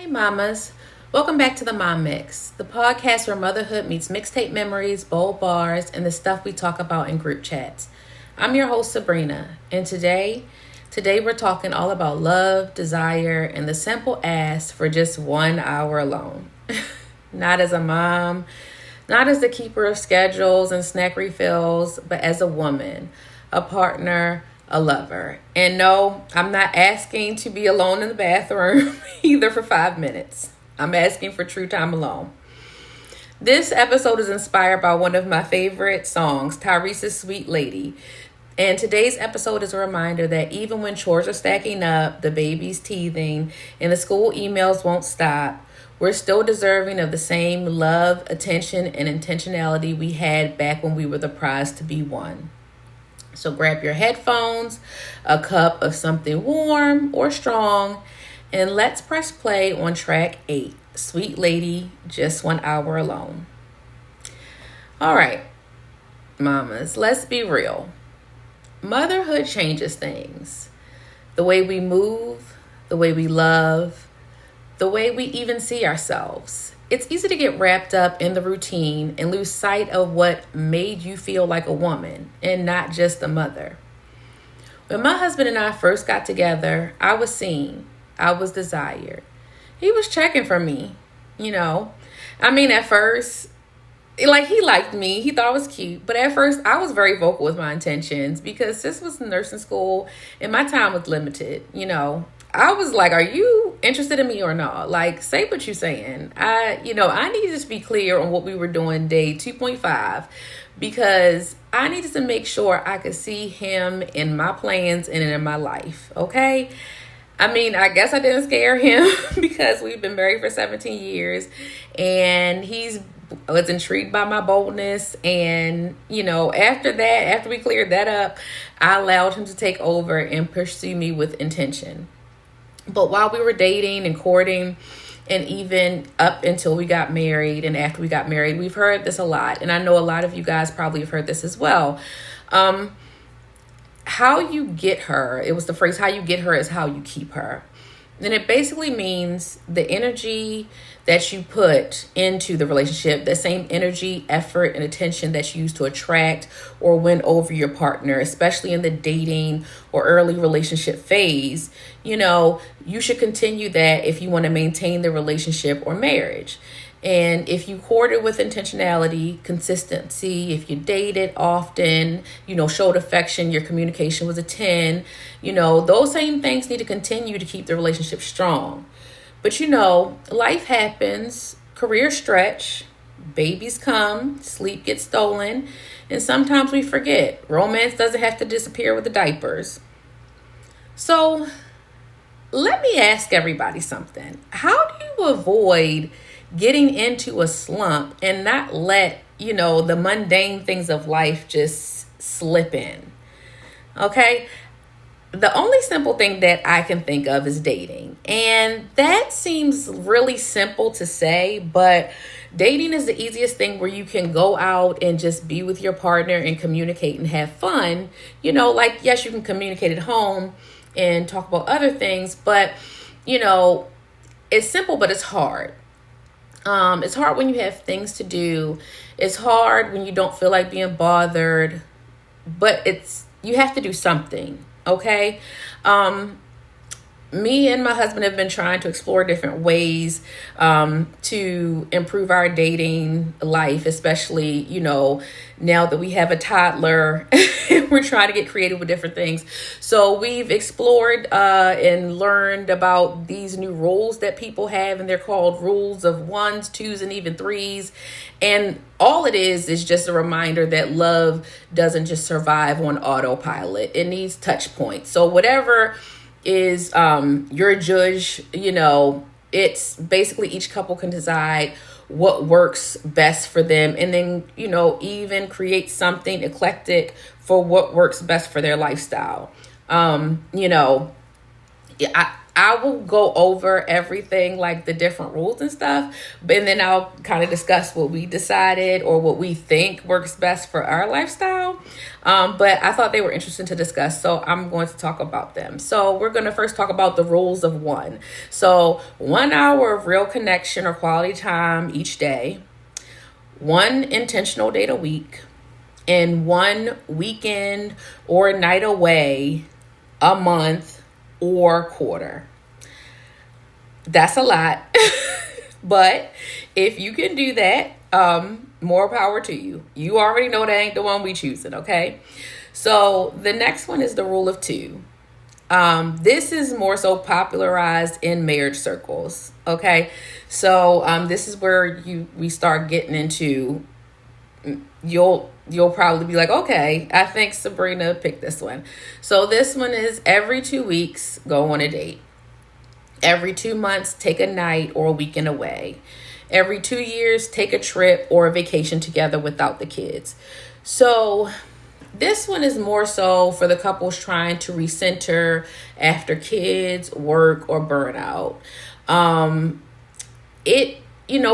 Hey mamas, welcome back to the Mom Mix, the podcast where motherhood meets mixtape memories, bold bars, and the stuff we talk about in group chats. I'm your host Sabrina, and today we're talking all about love, desire, and the simple ask for just 1 hour alone. Not as a mom, not as the keeper of schedules and snack refills, but as a woman, a partner, a lover. And no, I'm not asking to be alone in the bathroom either for 5 minutes. I'm asking for true time alone. This episode is inspired by one of my favorite songs, Tyrese's Sweet Lady. And today's episode is a reminder that even when chores are stacking up, the baby's teething, and the school emails won't stop, we're still deserving of the same love, attention, and intentionality we had back when we were the prize to be won. So grab your headphones, a cup of something warm or strong, and let's press play on track 8, Sweet Lady, Just 1 Hour Alone. All right, mamas, let's be real. Motherhood changes things. The way we move, the way we love, the way we even see ourselves. It's easy to get wrapped up in the routine and lose sight of what made you feel like a woman and not just a mother. When my husband and I first got together, I was seen. I was desired. He was checking for me, at first, he liked me. He thought I was cute. But at first, I was very vocal with my intentions because this was nursing school and my time was limited, I was like, are you interested in me or not? Like, say what you're saying. I needed to be clear on what we were doing day 2.5 because I needed to make sure I could see him in my plans and in my life. Okay. I guess I didn't scare him because we've been married for 17 years and was intrigued by my boldness. And, after we cleared that up, I allowed him to take over and pursue me with intention. But while we were dating and courting, and even up until we got married and after we got married, we've heard this a lot. And I know a lot of you guys probably have heard this as well. How you get her, it was the phrase, how you get her is how you keep her. And it basically means the energy that you put into the relationship, the same energy, effort, and attention that you use to attract or win over your partner, especially in the dating or early relationship phase. You should continue that if you want to maintain the relationship or marriage. And if you courted with intentionality, consistency, if you dated often, showed affection, your communication was a 10, those same things need to continue to keep the relationship strong. But life happens, careers stretch, babies come, sleep gets stolen, and sometimes we forget. Romance doesn't have to disappear with the diapers. So let me ask everybody something. How do you avoid getting into a slump and not let, the mundane things of life just slip in? Okay. The only simple thing that I can think of is dating. And that seems really simple to say, but dating is the easiest thing where you can go out and just be with your partner and communicate and have fun. Yes, you can communicate at home and talk about other things, but, it's simple, but it's hard. It's hard when you have things to do. It's hard when you don't feel like being bothered, but you have to do something. Okay. Me and my husband have been trying to explore different ways to improve our dating life, especially, now that we have a toddler. We're trying to get creative with different things. So we've explored and learned about these new rules that people have, and they're called rules of 1s, 2s, and even 3s. And all it is just a reminder that love doesn't just survive on autopilot. It needs touch points. So whatever is your judge, it's basically each couple can decide what works best for them, and then even create something eclectic for what works best for their lifestyle. I will go over everything, like the different rules and stuff, and then I'll kind of discuss what we decided or what we think works best for our lifestyle. But I thought they were interesting to discuss, so I'm going to talk about them. So we're going to first talk about the rules of one. So 1 hour of real connection or quality time each day, one intentional date a week, and one weekend or night away a month or quarter. That's a lot. But if you can do that, more power to you. You already know that ain't the one we choosing, okay? So the next one is the rule of two. This is more so popularized in marriage circles, okay? So this is where we start getting into, you'll probably be like, okay, I think Sabrina picked this one. So this one is every 2 weeks, go on a date. Every 2 months, take a night or a weekend away. Every 2 years, take a trip or a vacation together without the kids. So this one is more so for the couples trying to recenter after kids, work, or burnout. It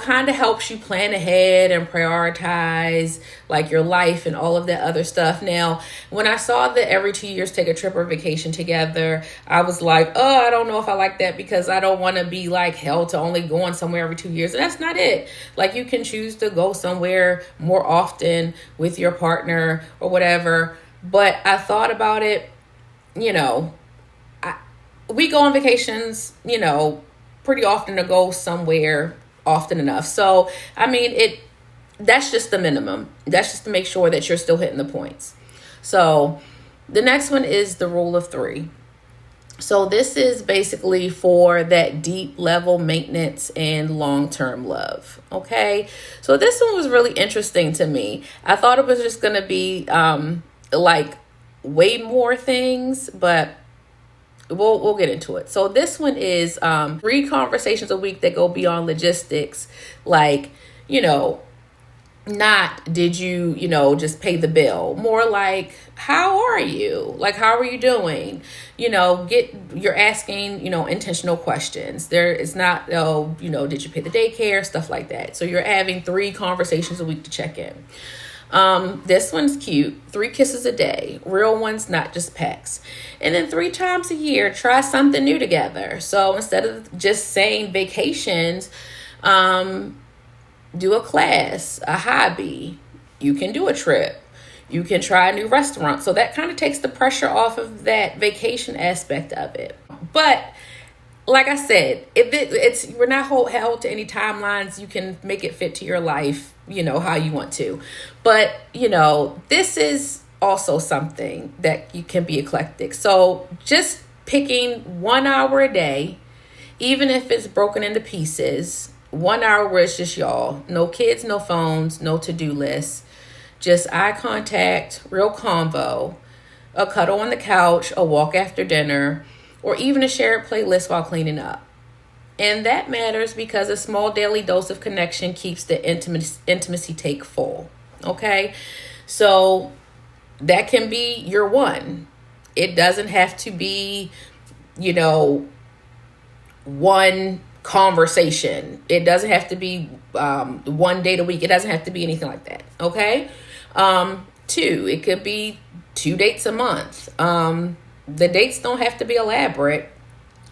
kind of helps you plan ahead and prioritize like your life and all of that other stuff. Now, when I saw that every 2 years take a trip or vacation together, I was like, oh, I don't know if I like that, because I don't want to be like held to only going somewhere every 2 years. And that's not it. Like, you can choose to go somewhere more often with your partner or whatever. But I thought about it, we go on vacations, pretty often to go somewhere often enough. So, I mean, that's just the minimum. That's just to make sure that you're still hitting the points. So the next one is the rule of three. So this is basically for that deep level maintenance and long-term love. Okay. So this one was really interesting to me. I thought it was just going to be like way more things, but we'll get into it. So this one is 3 conversations a week that go beyond logistics. Like, not did you, just pay the bill. More like, how are you? Like, how are you doing? You're asking, intentional questions. There is not, did you pay the daycare? Stuff like that. So you're having 3 conversations a week to check in. This one's cute. 3 kisses a day. Real ones, not just pecks. And then 3 times a year, try something new together. So instead of just saying vacations, do a class, a hobby. You can do a trip. You can try a new restaurant. So that kind of takes the pressure off of that vacation aspect of it. But like I said, if we're not held to any timelines. You can make it fit to your life, how you want to. But, this is also something that you can be eclectic. So just picking 1 hour a day, even if it's broken into pieces, 1 hour where it's just y'all. No kids, no phones, no to-do lists. Just eye contact, real convo, a cuddle on the couch, a walk after dinner, or even a shared playlist while cleaning up. And that matters because a small daily dose of connection keeps the intimacy take full. Okay? So that can be your one. It doesn't have to be, one conversation. It doesn't have to be 1 date a week. It doesn't have to be anything like that. Okay? 2, it could be 2 dates a month. The dates don't have to be elaborate,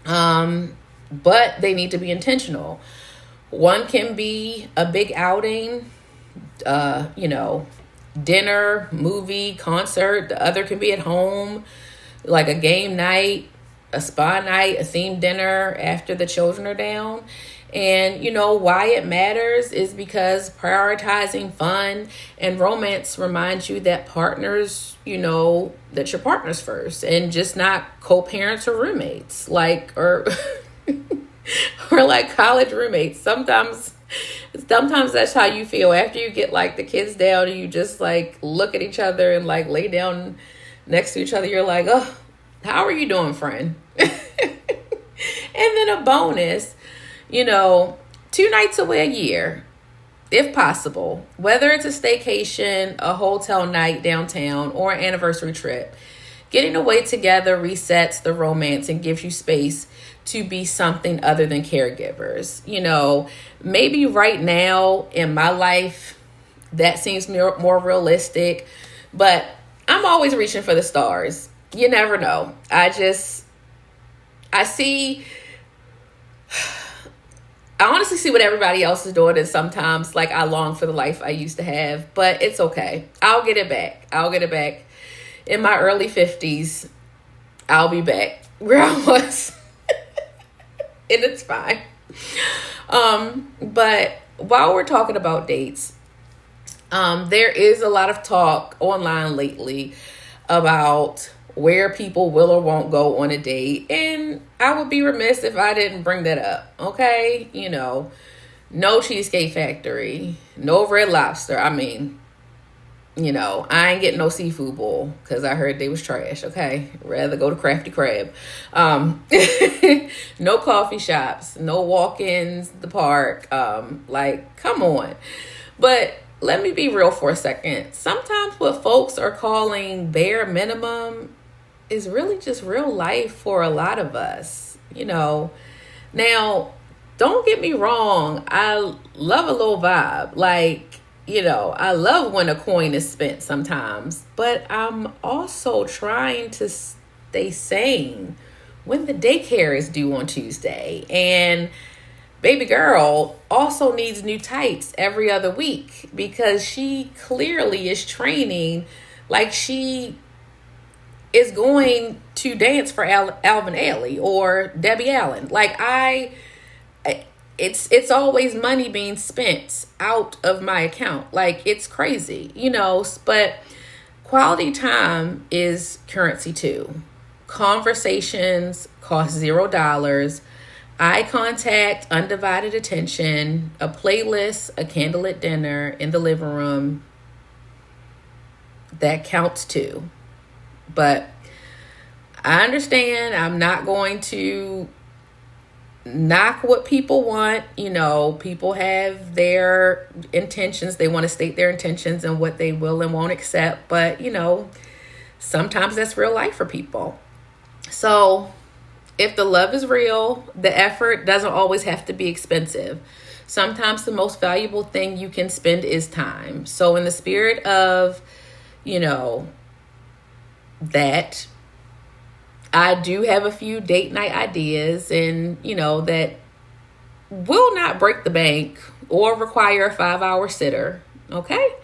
but they need to be intentional. 1 can be a big outing, dinner, movie, concert. The other can be at home, like a game night, a spa night, a themed dinner after the children are down. And why it matters is because prioritizing fun and romance reminds you that partners, that you're partners first and just not co-parents or roommates, or like college roommates. Sometimes that's how you feel after you get like the kids down and you just like look at each other and like lay down next to each other. You're like, oh, how are you doing, friend? And then a bonus, 2 nights away a year, if possible, whether it's a staycation, a hotel night downtown, or an anniversary trip. Getting away together resets the romance and gives you space to be something other than caregivers. Maybe right now in my life, that seems more realistic, but I'm always reaching for the stars. You never know. I honestly see what everybody else is doing, and sometimes I long for the life I used to have, but it's okay. I'll get it back. In my early 50s, I'll be back where I was. And it's fine. But while we're talking about dates, there is a lot of talk online lately about where people will or won't go on a date. And I would be remiss if I didn't bring that up. Okay. No Cheesecake Factory, no Red Lobster. I ain't getting no seafood bowl because I heard they was trash. Okay. Rather go to Crafty Crab. No coffee shops, no walk-ins, the park. Come on. But let me be real for a second. Sometimes what folks are calling bare minimum is really just real life for a lot of us. Now, don't get me wrong. I love a little vibe. I love when a coin is spent sometimes, but I'm also trying to stay sane when the daycare is due on Tuesday. And baby girl also needs new tights every other week because she clearly is training like she is going to dance for Alvin Ailey or Debbie Allen. It's always money being spent out of my account. It's crazy, but quality time is currency too. Conversations cost $0. Eye contact, undivided attention, a playlist, a candlelit dinner in the living room, that counts too. But I understand I'm not going to knock what people want. People have their intentions. They want to state their intentions and what they will and won't accept. But, sometimes that's real life for people. So if the love is real, the effort doesn't always have to be expensive. Sometimes the most valuable thing you can spend is time. So in the spirit of, that, I do have a few date night ideas and, that will not break the bank or require a 5-hour sitter. Okay.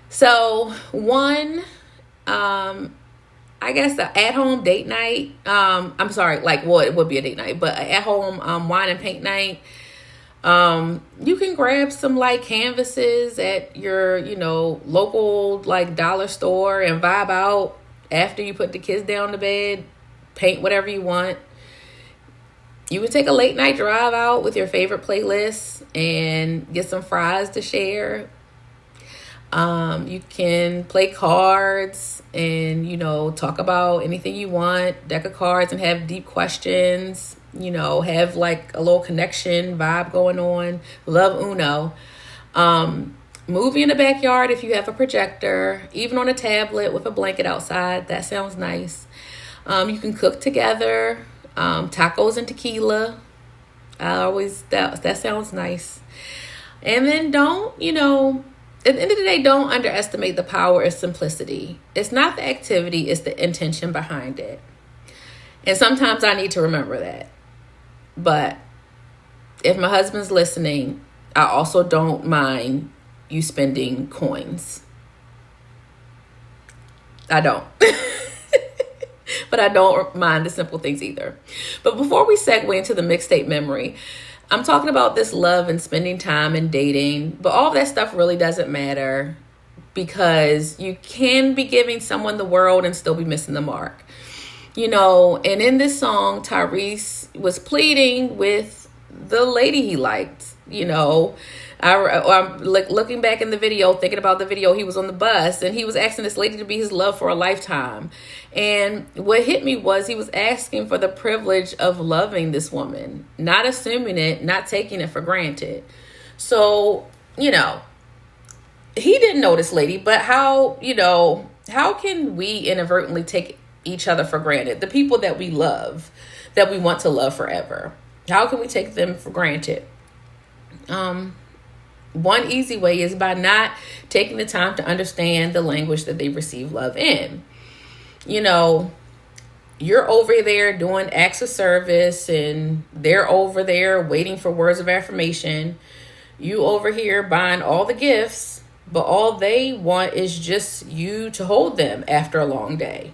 So one, I guess the at-home date night, I'm sorry, it would be a date night, but at-home wine and paint night. You can grab some canvases at your, local dollar store and vibe out after you put the kids down to bed, paint whatever you want. You can take a late night drive out with your favorite playlists and get some fries to share. You can play cards and, talk about anything you want, deck of cards and have deep questions, have a little connection vibe going on. Love Uno. Movie in the backyard if you have a projector, even on a tablet with a blanket outside. That sounds nice. You can cook together, tacos and tequila. That sounds nice. And then don't, at the end of the day, don't underestimate the power of simplicity. It's not the activity, it's the intention behind it. And sometimes I need to remember that. But if my husband's listening, I also don't mind you spending coins. I don't. But I don't mind the simple things either. But before we segue into the mixtape memory, I'm talking about this love and spending time and dating, but all that stuff really doesn't matter because you can be giving someone the world and still be missing the mark. And in this song, Tyrese was pleading with the lady he liked. I'm looking back in the video, thinking about the video, he was on the bus and he was asking this lady to be his love for a lifetime. And what hit me was he was asking for the privilege of loving this woman, not assuming it, not taking it for granted. So, he didn't know this lady, but how can we inadvertently take each other for granted? The people that we love, that we want to love forever? How can we take them for granted? One easy way is by not taking the time to understand the language that they receive love in. You know, you're over there doing acts of service and they're over there waiting for words of affirmation. You over here buying all the gifts, but all they want is just you to hold them after a long day.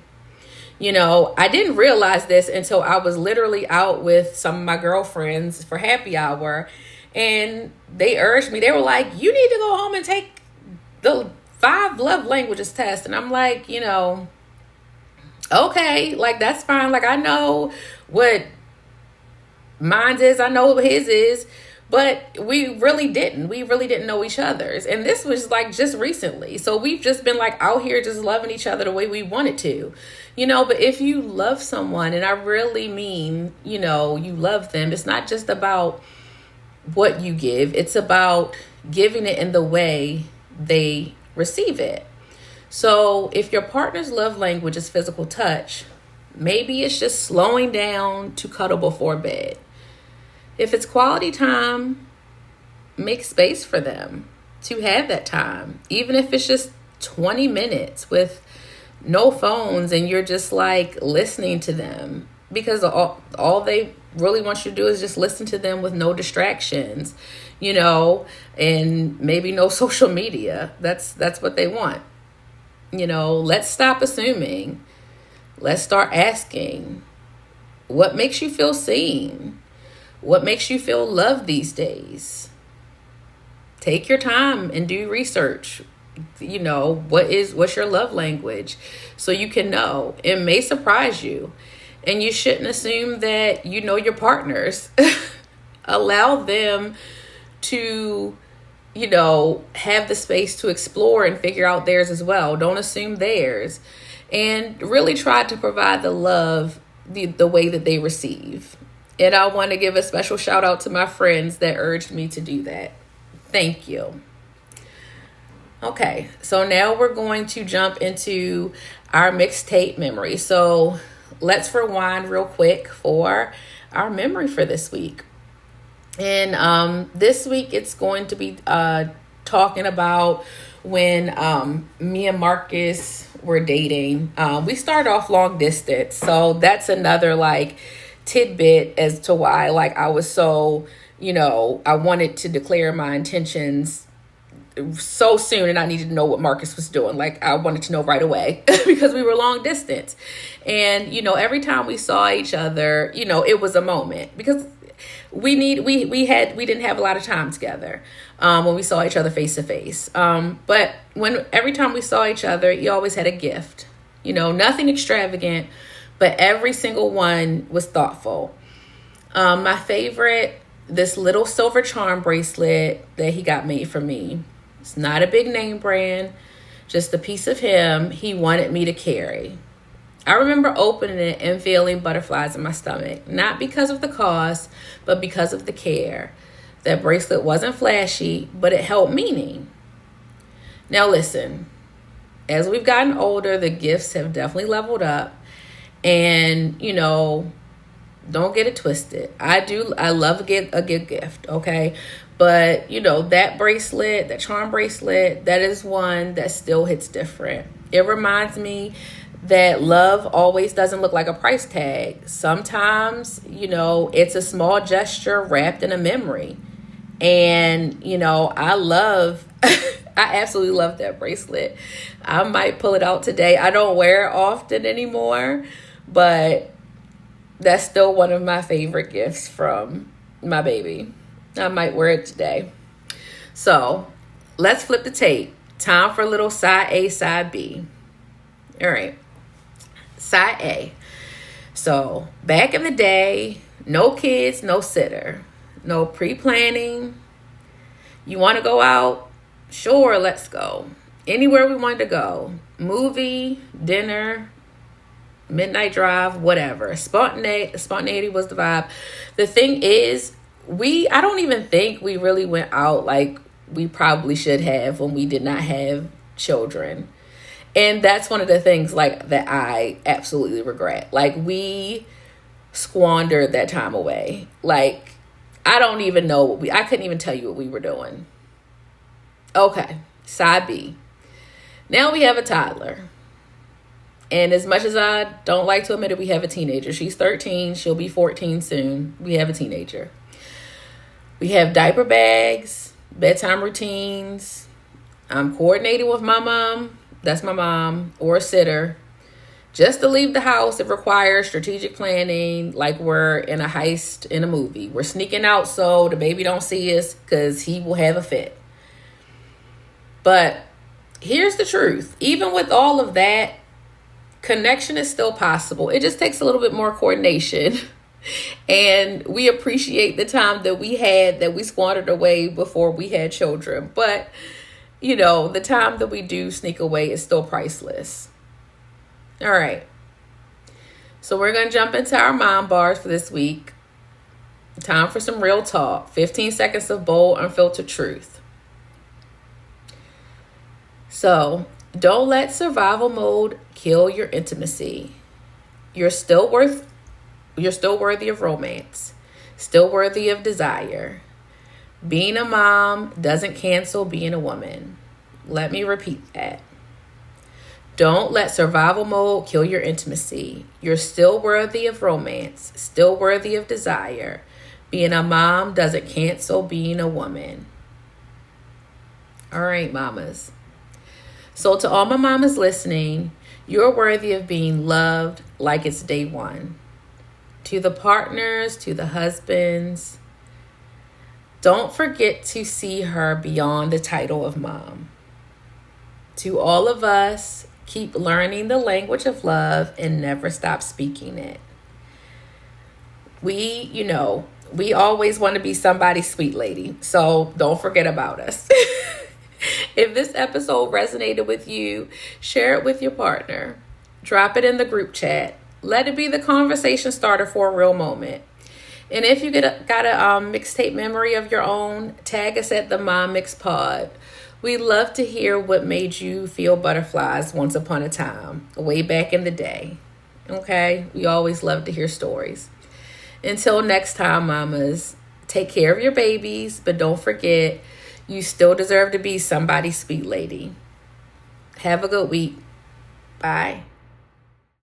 You know, I didn't realize this until I was literally out with some of my girlfriends for happy hour. And they urged me, they were like, you need to go home and take the 5 love languages test. And I'm like, okay, like that's fine. Like I know what mine is. I know what his is. But we really didn't. We really didn't know each other's. And this was like just recently. So we've just been like out here just loving each other the way we wanted to. But if you love someone, and I really mean, you love them, it's not just about what you give. It's about giving it in the way they receive it. So if your partner's love language is physical touch, maybe it's just slowing down to cuddle before bed. If it's quality time, make space for them to have that time. Even if it's just 20 minutes with no phones and you're just like listening to them, because all they really want you to do is just listen to them with no distractions, and maybe no social media. That's what they want. Let's stop assuming. Let's start asking, what makes you feel seen? What makes you feel loved these days? Take your time and do research. What's your love language, so you can know. It may surprise you. And you shouldn't assume that you know your partners. Allow them to, have the space to explore and figure out theirs as well. Don't assume theirs. And really try to provide the love the way that they receive. And I want to give a special shout out to my friends that urged me to do that. Thank you. Okay, so now we're going to jump into our mixtape memory. So let's rewind real quick for our memory for this week. And this week it's going to be talking about when me and Marcus were dating. We started off long distance, so that's another tidbit as to why I was so, I wanted to declare my intentions so soon, and I needed to know what Marcus was doing. I wanted to know right away because we were long distance. And, every time we saw each other, it was a moment because we didn't have a lot of time together when we saw each other face to face. But every time we saw each other, you always had a gift, nothing extravagant, but every single one was thoughtful. My favorite, this little silver charm bracelet that he got made for me. It's not a big name brand, just a piece of him he wanted me to carry. I remember opening it and feeling butterflies in my stomach, not because of the cost, but because of the care. That bracelet wasn't flashy, but it held meaning. Now listen, as we've gotten older, the gifts have definitely leveled up. And, don't get it twisted. I love a good gift, okay? But, that bracelet, that charm bracelet, that is one that still hits different. It reminds me that love always doesn't look like a price tag. Sometimes, it's a small gesture wrapped in a memory. And, I absolutely love that bracelet. I might pull it out today. I don't wear it often anymore, but that's still one of my favorite gifts from my baby. I might wear it today. So let's flip the tape. Time for a little side A, side B. All right. Side A. So back in the day, no kids, no sitter, no pre-planning. You want to go out? Sure, let's go. Anywhere we wanted to go. Movie, dinner, midnight drive, whatever. Spontaneity was the vibe. The thing is, I don't even think we really went out like we probably should have when we did not have children. And that's one of the things that I absolutely regret. We squandered that time away. Like, I don't even know I couldn't even tell you what we were doing. Okay, side B. Now we have a toddler. And as much as I don't like to admit it, we have a teenager. She's 13. She'll be 14 soon. We have a teenager. We have diaper bags, bedtime routines. I'm coordinating with my mom. That's my mom, or a sitter. Just to leave the house, it requires strategic planning, like we're in a heist in a movie. We're sneaking out so the baby don't see us because he will have a fit. But here's the truth. Even with all of that, connection is still possible. It just takes a little bit more coordination. And we appreciate the time that we had, that we squandered away before we had children. But, the time that we do sneak away is still priceless. All right. So we're going to jump into our mom bars for this week. Time for some real talk. 15 seconds of bold, unfiltered truth. So, don't let survival mode kill your intimacy. You're still worthy of romance. Still worthy of desire. Being a mom doesn't cancel being a woman. Let me repeat that. Don't let survival mode kill your intimacy. You're still worthy of romance, still worthy of desire. Being a mom doesn't cancel being a woman. All right, mamas. So to all my mamas listening, you're worthy of being loved like it's day one. To the partners, to the husbands, don't forget to see her beyond the title of mom. To all of us, keep learning the language of love and never stop speaking it. We always want to be somebody's sweet lady, so don't forget about us. If this episode resonated with you, share it with your partner. Drop it in the group chat. Let it be the conversation starter for a real moment. And if you got a mixtape memory of your own, tag us at the Mom Mix Pod. We love to hear what made you feel butterflies once upon a time, way back in the day. Okay? We always love to hear stories. Until next time, mamas, take care of your babies, but don't forget, you still deserve to be somebody's sweet lady. Have a good week. Bye.